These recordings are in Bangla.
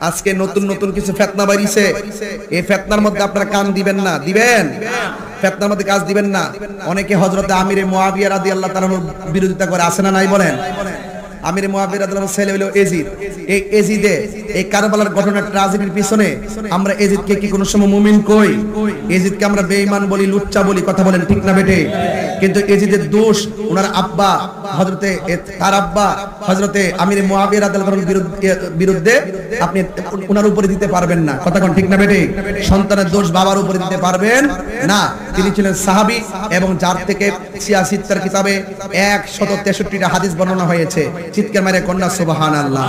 আজকে নতুন নতুন কিছু ফিতনা বাইরিছে, এই ফিতনার মধ্যে আপনারা কান দিবেন না, দিবেন? ফিতনার মধ্যে কাজ দিবেন না। অনেকে হযরতে আমিরে মুয়াবিয়া রাদিয়াল্লাহু তাআলার বিরোধিতা করে, আছে না নাই বলেন? আমিরে মুয়াবিয়া রাদিয়াল্লাহু ছেলে হলো এজিদ। এই এজিদে এই কারবালার ঘটনার ট্র্যাজেডির পিছনে আমরা এজিদকে কি কোনো সময় মুমিন কই? এজিদকে আমরা বেঈমান বলি, লুচ্চা বলি, কথা বলেন ঠিক না বেটে? কিন্তু এজিদের দোষ ওনার আব্বা হযরতে তার আব্বা হযরতে আমিরে মুয়াবিয়া রাদিয়াল্লাহু তাআলার বিরুদ্ধে আপনি ওনার উপরে দিতে পারবেন না, কথা কোন ঠিক না বেটে? সন্তানের দোষ বাবার উপরে দিতে পারবেন না। তিনি ছিলেন সাহাবী এবং যার থেকে সিয়াসিত্তার কিতাবে 163টা হাদিস বর্ণনা হয়েছে। চিৎকার মেরে কন্যা সুবহানাল্লাহ।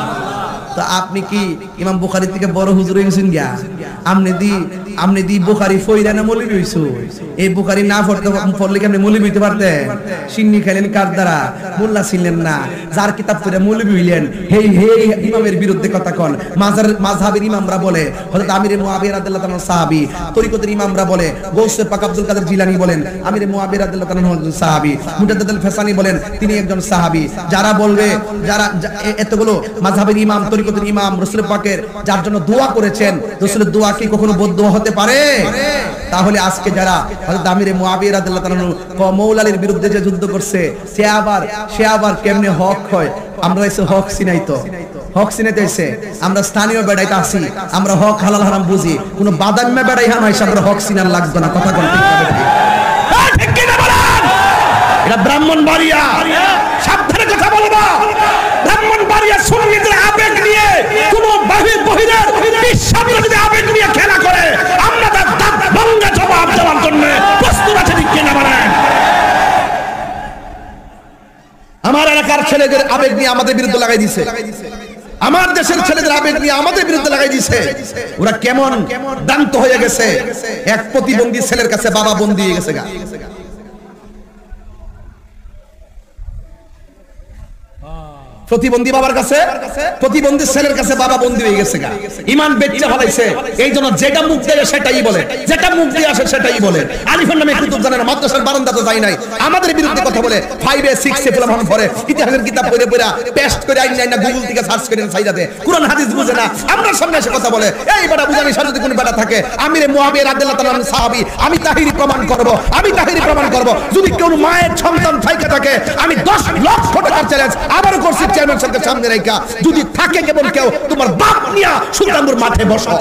তো আপনি কি ইমাম বুখারী থেকে বড় হুজুর হইছেন গিয়া? আমনে দি বুখারী ফইরা না মৌলবী হইছো? এই বুখারী না পড়লে কি আপনি মৌলবী হইতে পারতেন? সিন্নি খাইলেন কার দ্বারা? মোল্লা ছিলেন না, যার কিতাব পড়ে মৌলবী হইলেন। হেই ইমামের বিরুদ্ধে কথা কোন। মাযহাবের ইমামরা বলে হযরত আমিরে মুয়াবিয়া রাদিয়াল্লাহু তাআলা সাহাবী, তরিকতের ইমামরা বলে গৌসে পাক আব্দুল কাদের জিলানী বলেন আমিরে মুয়াবিয়া রাদিয়াল্লাহু তাআলা একজন সাহাবী, মুজাদ্দিদ আল ফেসানি বলেন তিনি একজন সাহাবী। যারা বলবে, যারা এতগুলো মাযহাবের ইমাম, তরিকতের ইমাম রাসূল পাকের যার জন্য দোয়া করেছেন, রাসূলের দোয়া কি কখনো বদদোয়া হতে পারে? তাহলে আজকে যারা হযরত আমিরে মুয়াবিয়া রাদিয়াল্লাহু তাআলা মৌলালির বিরুদ্ধে যে যুদ্ধ করছে, সে আবার কেমনে হক হয়? আমরা এসে হক চিনাই তো, হক চিনাইতে এসে আমরা স্থানীয় বেড়াইতে আসি, আমরা হক হালাল হারাম বুঝি। কোন বাদামে বেড়াই হামাইছে আমরা হক চিনার লাগবে না, কথা কোন ঠিক কিনা বলেন? এটা ব্রাহ্মণবাড়িয়া, সাবধানে কথা বলবা। ব্রাহ্মণবাড়িয়া সুন্নিদের আবেগ নিয়ে কোন বহিরের বিশ্বাসের যদি আবেগ নিয়ে খেলা করে, আমরা তার দাঁত ভাঙা জবাব দেওয়ার জন্য প্রস্তুত আছি, ঠিক কিনা বলেন? আমার এলাকার ছেলেদের আবেগ নিয়ে আমাদের বিরুদ্ধে লাগাই দিছে, আমার দেশের ছেলেদের আবেগ নিয়ে আমাদের বিরুদ্ধে লাগাই দিছে। ওরা কেমন দান্ত হয়ে গেছে, এক প্রতিবন্ধী ছেলের কাছে বাবা বন্দী হয়ে গেছে গা। প্রতিবন্ধী বাবার কাছে, প্রতিবন্ধী ছেলের কাছে বাবা বন্দী হয়ে গেছে গা। ঈমান বেচ্চা ফলাইছে। এই জন্য যেটা মুখ দিয়ে সেটাই বলে, যেটা মুখ দিয়ে আসে সেটাই বলে। আলিফের নামে কুতুব জানে না, মাদ্রাসার বারান্দা তো যায় নাই। আমাদের বিরুদ্ধে কথা বলে 5 এ 6 এ ফুলাম পড়ে, ইতিহাসের কিতাব পড়ে পড়া পেস্ট করে আইন না, গুগল থেকে সার্চ করে সাইডাতে কুরআন হাদিস বুঝে না। আমরা সামনে এসে কথা বলে, এই বেটা বুঝানি সাথে যদি কোনো বেটা থাকে আমিরে মুয়াবিয়া রাদিয়াল্লাহু তাআলা সাহাবী, আমি তাহিরি প্রমাণ করব, আমি তাহিরি প্রমাণ করব। যদি কেউ মায়ের সন্তান থাইকা থাকে, আমি 10 লক্ষ টাকার চ্যালেঞ্জ আবারও করছি চেয়ারম্যান সাহেবের সামনে রাখা, যদি থাকে কেবল কেউ তোমার বাপ নিয়া সুলতানপুর মাঠে বসো।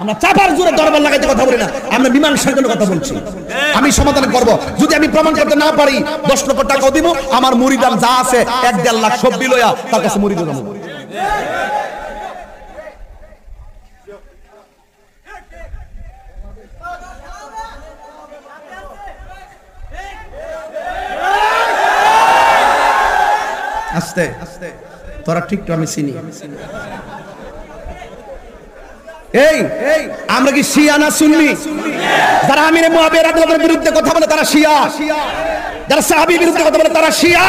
আমরা চাপার জোরে দরবার লাগাইতে কথা বলি না, আমরা মীমাংসার জন্য কথা বলছি। আমি সমাধান করব, যদি আমি প্রমাণ করতে না পারি 10 লক্ষ টাকা দিব। আমার মুরিদান যা আছে 1.5 লাখ সব লইয়া তার কাছে মুরিদ দেব। আস্তে তোরা ঠিক তো আমি চিনি। এই আমরা কি শিয়া না সুন্নি? যারা আমিরে মুয়াবিয়া রাদিয়াল্লাহু তাআলার বিরুদ্ধে কথা বলে তারা শিয়া, যারা সাহাবীর বিরুদ্ধে কথা বলে তারা শিয়া।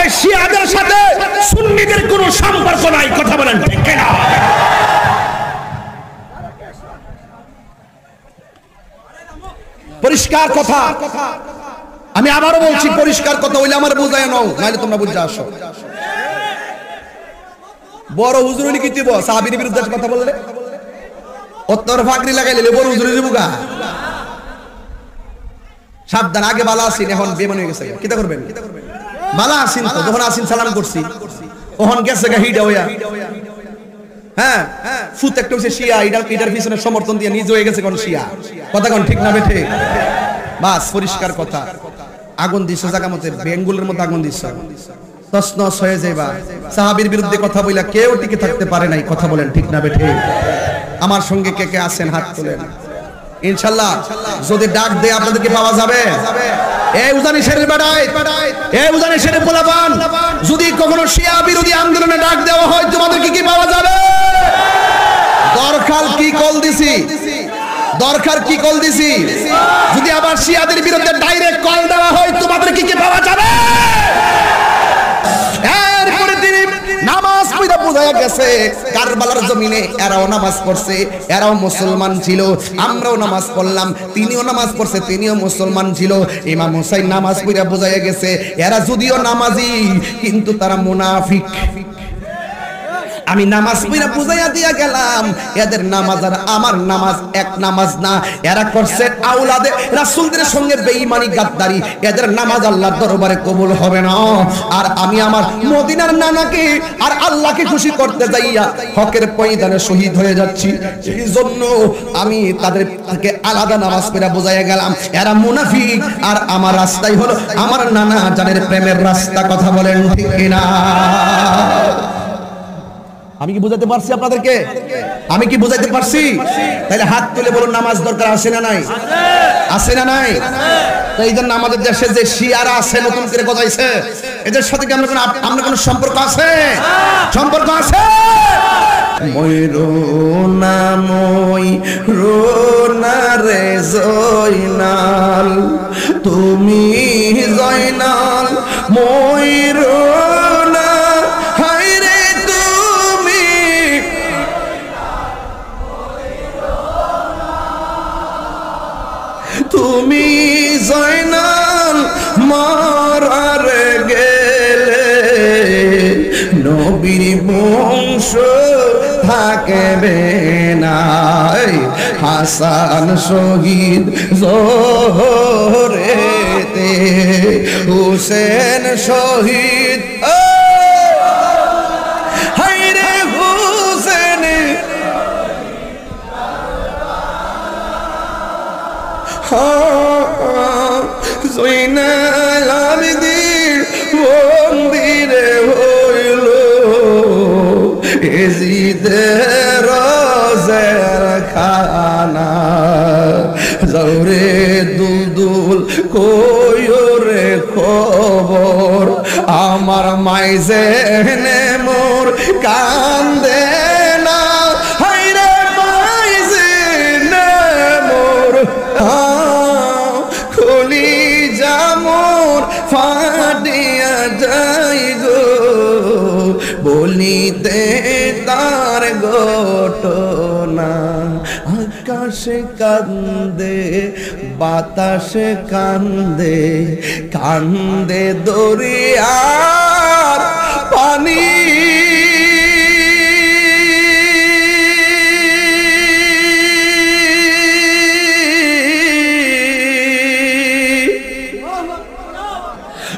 এই শিয়াদের সাথে সুন্নিদের কোনো সম্পর্ক নাই, কথা বলেন ঠিক কিনা? পরিষ্কার কথা, আমি আবারও বলছি, পরিষ্কার কথা হইলে আমার বুঝায় নাও, নাইলে তোমরা বুঝা আসো। বড় হুজুর হইলে কি দিব? সাহাবীর বিরুদ্ধে কথা বললে উত্তর ফাকরি লাগাইলে বড় হুজুর দিবগা। সাবধান, আগে বালা আসিন, এখন বেমান হয়ে গেছে। কিটা করবেন? বালা আসিন তো, যখন আসিন সালাম করছি, ওহন গেছে গা হিডা হইয়া। হ্যাঁ, ফুত একটা হইছে শিয়া, ইডার পিছনে সমর্থন দিয়ে নিজ হয়ে গেছে কোন শিয়া, কথা কোন ঠিক না বেঠে? বাস পরিষ্কার কথা। আগুন দিছ জায়গা মতে, বেঙ্গুলের মধ্যে আগুন দিছ, তসনস হয়ে যাইবা। সাহাবীর বিরুদ্ধে কথা বইলা কেউ টিকে থাকতে পারে নাই, কথা বলেন ঠিক না বেঠে? আমার সঙ্গে কে কে আছেন হাত তোলেন। ইনশাআল্লাহ যদি ডাক দেয় আপনাদেরকে পাওয়া যাবে। এই উজানি শেরের বেড়ায়, এই উজানি শেরের পোলাপান, যদি কখনো শিয়া বিরোধী আন্দোলনে ডাক দেওয়া হয় তোমাদেরকে কি পাওয়া যাবে? দরকার কি কল দিছি, দরকার কি কল দিছি। যদি আবার শিয়াদের বিরুদ্ধে ডাইরেক্ট কল দেওয়া হয় তোমাদের কি পাওয়া যাবে? এরপরে তিনি নামাজ পড়া বুঝায়া গেছে, কারবালার জমিনে এরাও নামাজ পড়ছে, এরাও মুসলমান ছিল, আমরাও নামাজ পড়লাম, তিনিও নামাজ পড়ছে, তিনিও মুসলমান ছিল। ইমাম হুসাইন নামাজ পড়া বুঝায়া গেছে, এরা যদিও নামাজি কিন্তু তারা মুনাফিক। আমি নামাজ পড়া বুঝাইয়া দিয়া গেলাম এদের নামাজ আর আমার নামাজ এক নামাজ না। এরা করছে আওলাদে রাসূলদের সঙ্গে বেঈমানি গাদ্দারি, এদের নামাজ আল্লাহর দরবারে কবুল হবে না। আর আমি আমার মদিনার নানাকে আর আল্লাহকে খুশি করতে যাইয়া হকের পয়দানে শহীদ হয়ে যাচ্ছি। এই জন্য আমি তাদেরকে আলাদা নামাজ পড়া বুঝাইয়া গেলাম। এরা মুনাফিক আর আমার রাস্তাই হলো আমার নানা জানের প্রেমের রাস্তা। কথা বলেন ঠিক কিনা? আমি কি বুঝাতে পারছি আপনাদেরকে? আমি কি বুঝাইতে পারছি? তাহলে হাত তুলে বলুন নামাজ দরকার আছে না নাই? আছে না নাই? তো এই জন্য আমাদের দেশে যে শিয়ারা আছে নতুন করে গজাইছে, এদের সাথে কি আমরা কোনো সম্পর্ক আছে? সম্পর্ক আছে? ময়ূরনা ময়ূরনা রে জয়নাল, তুমি জয়নাল ময়ূরনা, হায় রে তুমি তুমি জয়নাল মারার গেলে নবীর বংশ থাকবে না। হাসান শহীদ জোহরেতে, হুসেন শহীদ হায়রে হুসেন, জয়নাল আবেদীন মন্দিরে হইল এজিদের রোজের খানা। জৌরে দুলদুল কইরে খবর, আমার মাইজে মোর কান্দে না, হায়রে মাইজে মোর খুলি জামুর ফাটিয়া যাই গো, বলিতে তার ঘটনা। আকাশে কান্দে বাতাসে কান্দে, কান্দে দরিয়ার পানি।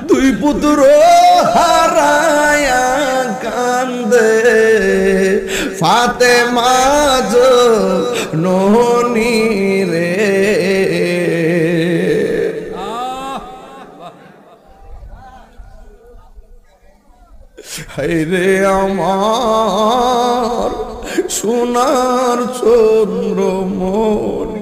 দুই পুত্র হারায়া কান্দে ফাতেমা জননী রে। হায়রে আমার সোনার চন্দ্রমণি।